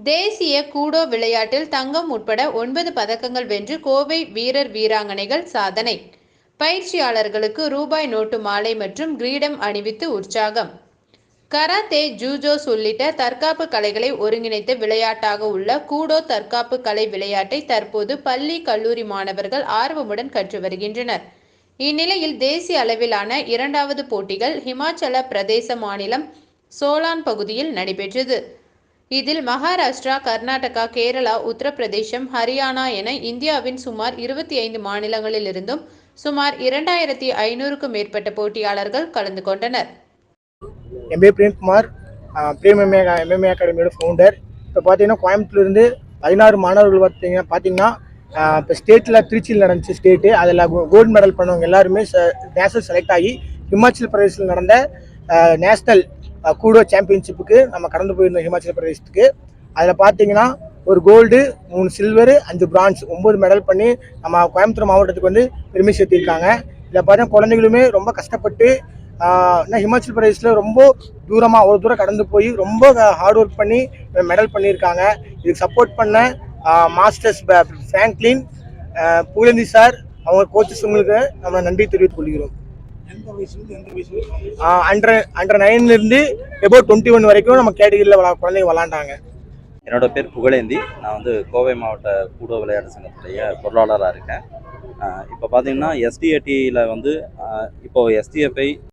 தேசிய கூடோ விளையாட்டில் தங்கம் உட்பட 9 பதக்கங்கள் வென்று கோவை வீரர் வீராங்கனைகள் சாதனை. பயிற்சியாளர்களுக்கு ரூபாய் நோட்டு மாலை மற்றும் கிரீடம் அணிவித்து உற்சாகம். கராத்தே, ஜூஜோஸ் உள்ளிட்ட தற்காப்பு கலைகளை ஒருங்கிணைத்த விளையாட்டாக உள்ள கூடோ தற்காப்பு கலை விளையாட்டை தற்போது பள்ளி, கல்லூரி மாணவர்கள் ஆர்வமுடன் கற்று வருகின்றனர். இந்நிலையில் தேசிய அளவிலான 2வது போட்டிகள் ஹிமாச்சல பிரதேச மாநிலம் சோலான் பகுதியில் நடைபெற்றது. இதில் மகாராஷ்டிரா, கர்நாடகா, கேரளா, உத்தரப்பிரதேசம், ஹரியானா என இந்தியாவின் சுமார் 25 மாநிலங்களிலிருந்தும் சுமார் 2500க்கும் மேற்பட்ட போட்டியாளர்கள் கலந்து கொண்டனர். என் பேர் பிரேம்குமார், பிரேம் எம்எம்ஏ அகாடமியோட ஃபவுண்டர். இப்போ பார்த்தீங்கன்னா கோயம்புத்தூர்லேருந்து 16 மாணவர்கள் பார்த்தீங்கன்னா இப்போ ஸ்டேட்டில் திருச்சியில் நடந்துச்சு ஸ்டேட்டு. அதில் கோல்டு மெடல் பண்ணவங்க எல்லாருமே நேஷனல் செலக்ட் ஆகி ஹிமாச்சல் பிரதேசத்தில் நடந்த நேஷ்னல் கூடோ சாம்பியன்ஷிப்புக்கு நம்ம கடந்து போயிருந்தோம் ஹிமாச்சல பிரதேசத்துக்கு. அதில் பார்த்தீங்கன்னா ஒரு கோல்டு, 3 சில்வரு, 5 பிரான்ஸ், 9 மெடல் பண்ணி நம்ம கோயம்புத்தூர் மாவட்டத்துக்கு வந்து பெருமை சேர்த்திருக்காங்க. இதில் பார்த்தீங்கன்னா குழந்தைகளுமே ரொம்ப கஷ்டப்பட்டு ஹிமாச்சல் பிரதேசில் ரொம்ப தூரமாக ஒரு தூரம் கடந்து போய் ரொம்ப ஹார்ட் ஒர்க் பண்ணி மெடல் பண்ணியிருக்காங்க. இதுக்கு சப்போர்ட் பண்ண மாஸ்டர்ஸ் ஃப்ராங்க்லின், புகழேந்தி சார், அவங்க கோச்சஸ்ங்களுக்கு நம்ம நன்றி தெரிவித்துக் கொள்கிறோம். அண்டர் 9லேருந்து எபோவ் 21 வரைக்கும் நம்ம கேட்டகிரியில் குழந்தைங்க விளாண்டாங்க. என்னோட பேர் புகழேந்தி. நான் வந்து கோவை மாவட்ட கூடோ விளையாட்டு சங்கத்துடைய பொருளாளராக இருக்கேன். இப்போ பார்த்தீங்கன்னா எஸ்டிஏடியில் வந்து இப்போ எஸ்டிஎஃப்ஐ